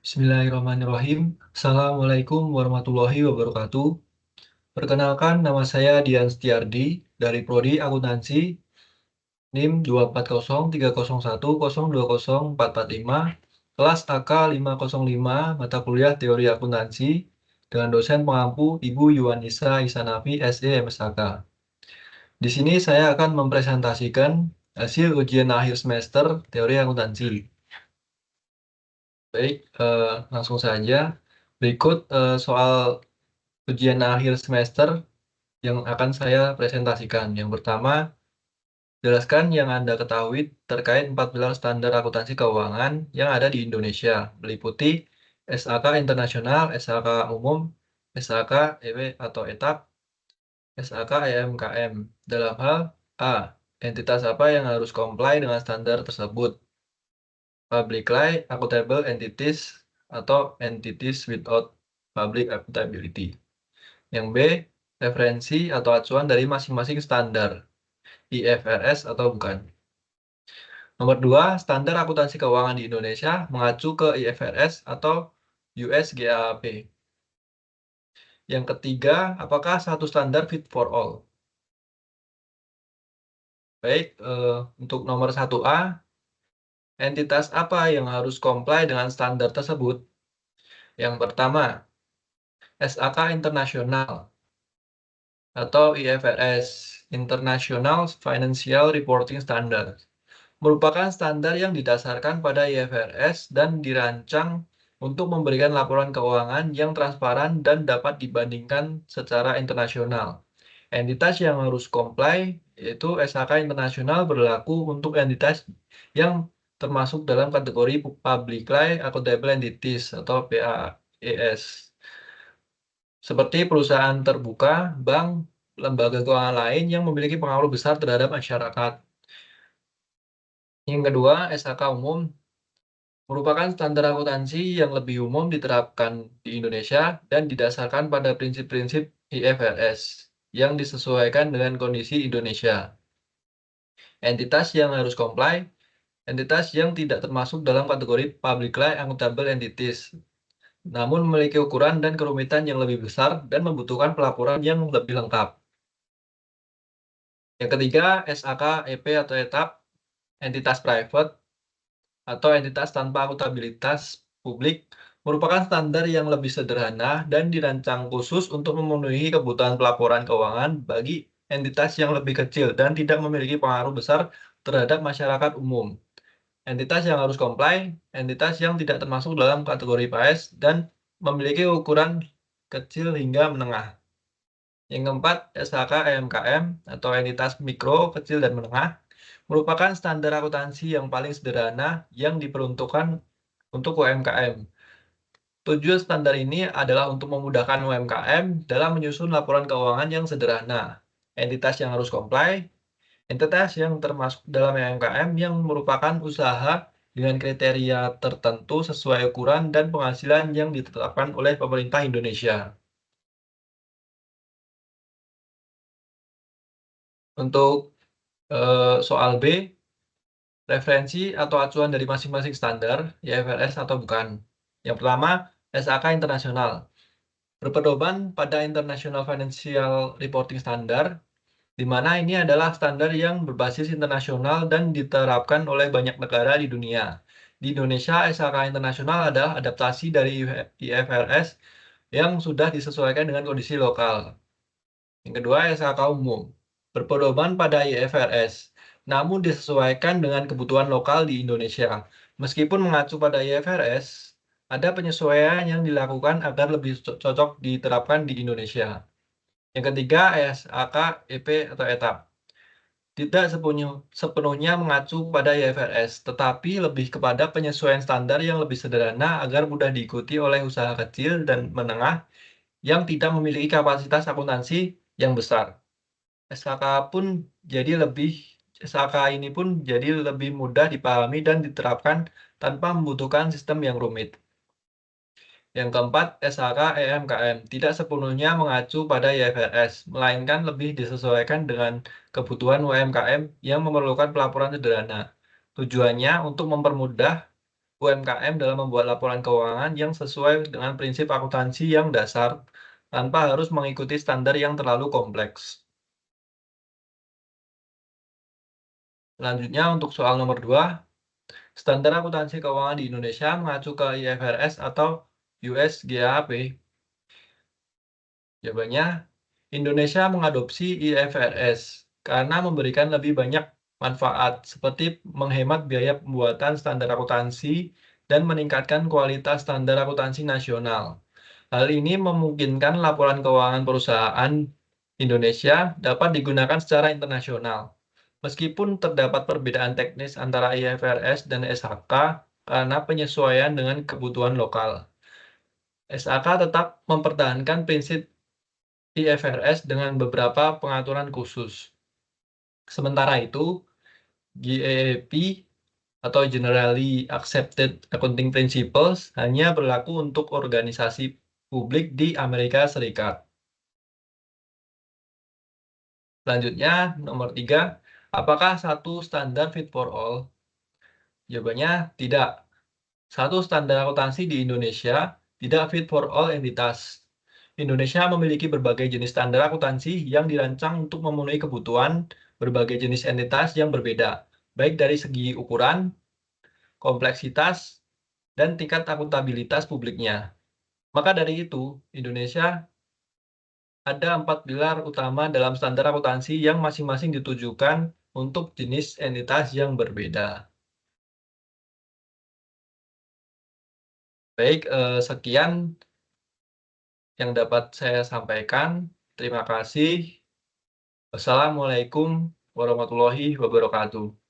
Bismillahirrahmanirrahim. Assalamualaikum warahmatullahi wabarakatuh. Perkenalkan, nama saya Dian Setiardi dari Prodi Akuntansi NIM 2403010204445, kelas AK 505, mata kuliah Teori Akuntansi, dengan dosen pengampu Ibu Yuwanisa Isanafi, SE, MSAK. Di sini saya akan mempresentasikan hasil ujian akhir semester Teori Akuntansi. Baik, langsung saja. Berikut soal ujian akhir semester yang akan saya presentasikan. Yang pertama, jelaskan yang Anda ketahui terkait 4 pilar standar akuntansi keuangan yang ada di Indonesia, meliputi SAK internasional, SAK umum, SAK EW atau ETAP, SAK EMKM. Dalam hal A. Entitas apa yang harus comply dengan standar tersebut? Publicly accountable entities atau entities without public accountability. Yang B, referensi atau acuan dari masing-masing standar, IFRS atau bukan. Nomor 2, standar akuntansi keuangan di Indonesia mengacu ke IFRS atau US GAAP. Yang ketiga, apakah satu standar fit for all? Baik, untuk nomor 1A, entitas apa yang harus comply dengan standar tersebut? Yang pertama, SAK internasional atau IFRS, International Financial Reporting Standard, merupakan standar yang didasarkan pada IFRS dan dirancang untuk memberikan laporan keuangan yang transparan dan dapat dibandingkan secara internasional. Entitas yang harus comply yaitu SAK internasional berlaku untuk entitas yang termasuk dalam kategori Publicly Accountable Entities atau PAES, seperti perusahaan terbuka, bank, lembaga keuangan lain yang memiliki pengaruh besar terhadap masyarakat. Yang kedua, SAK umum merupakan standar akuntansi yang lebih umum diterapkan di Indonesia dan didasarkan pada prinsip-prinsip IFRS yang disesuaikan dengan kondisi Indonesia. Entitas yang harus comply, entitas yang tidak termasuk dalam kategori Publicly Accountable Entities, namun memiliki ukuran dan kerumitan yang lebih besar dan membutuhkan pelaporan yang lebih lengkap. Yang ketiga, SAK, EP atau ETAP, entitas private atau entitas tanpa akuntabilitas publik, merupakan standar yang lebih sederhana dan dirancang khusus untuk memenuhi kebutuhan pelaporan keuangan bagi entitas yang lebih kecil dan tidak memiliki pengaruh besar terhadap masyarakat umum. Entitas yang harus comply, entitas yang tidak termasuk dalam kategori PAES dan memiliki ukuran kecil hingga menengah. Yang keempat, SHK EMKM atau entitas mikro, kecil, dan menengah merupakan standar akuntansi yang paling sederhana yang diperuntukkan untuk UMKM. Tujuan standar ini adalah untuk memudahkan UMKM dalam menyusun laporan keuangan yang sederhana. Entitas yang harus comply, entitas yang termasuk dalam UMKM yang merupakan usaha dengan kriteria tertentu sesuai ukuran dan penghasilan yang ditetapkan oleh pemerintah Indonesia. Untuk soal B, referensi atau acuan dari masing-masing standar, IFRS atau bukan. Yang pertama, SAK internasional. Berpedoman pada International Financial Reporting Standard, di mana ini adalah standar yang berbasis internasional dan diterapkan oleh banyak negara di dunia. Di Indonesia, SAK internasional adalah adaptasi dari IFRS yang sudah disesuaikan dengan kondisi lokal. Yang kedua, SAK umum. Berpedoman pada IFRS, namun disesuaikan dengan kebutuhan lokal di Indonesia. Meskipun mengacu pada IFRS, ada penyesuaian yang dilakukan agar lebih cocok diterapkan di Indonesia. Yang ketiga, SAK, EP, atau ETAP. Tidak sepenuhnya mengacu pada IFRS, tetapi lebih kepada penyesuaian standar yang lebih sederhana agar mudah diikuti oleh usaha kecil dan menengah yang tidak memiliki kapasitas akuntansi yang besar. SKK pun jadi lebih SKK ini pun jadi lebih mudah dipahami dan diterapkan tanpa membutuhkan sistem yang rumit. Yang keempat, SHK EMKM tidak sepenuhnya mengacu pada IFRS, melainkan lebih disesuaikan dengan kebutuhan UMKM yang memerlukan pelaporan sederhana. Tujuannya untuk mempermudah UMKM dalam membuat laporan keuangan yang sesuai dengan prinsip akuntansi yang dasar, tanpa harus mengikuti standar yang terlalu kompleks. Selanjutnya untuk soal nomor 2, standar akuntansi keuangan di Indonesia mengacu ke IFRS atau US GAAP. Jawabannya, Indonesia mengadopsi IFRS karena memberikan lebih banyak manfaat seperti menghemat biaya pembuatan standar akuntansi dan meningkatkan kualitas standar akuntansi nasional. Hal ini memungkinkan laporan keuangan perusahaan Indonesia dapat digunakan secara internasional. Meskipun terdapat perbedaan teknis antara IFRS dan SHK karena penyesuaian dengan kebutuhan lokal. SHK tetap mempertahankan prinsip IFRS dengan beberapa pengaturan khusus. Sementara itu, GAAP atau Generally Accepted Accounting Principles hanya berlaku untuk organisasi publik di Amerika Serikat. Selanjutnya, nomor 3, apakah satu standar fit for all? Jawabannya tidak. Satu standar akuntansi di Indonesia tidak fit for all entitas. Indonesia memiliki berbagai jenis standar akuntansi yang dirancang untuk memenuhi kebutuhan berbagai jenis entitas yang berbeda, baik dari segi ukuran, kompleksitas, dan tingkat akuntabilitas publiknya. Maka dari itu, Indonesia ada 4 pilar utama dalam standar akuntansi yang masing-masing ditujukan untuk jenis entitas yang berbeda. Baik, sekian yang dapat saya sampaikan. Terima kasih. Wassalamualaikum warahmatullahi wabarakatuh.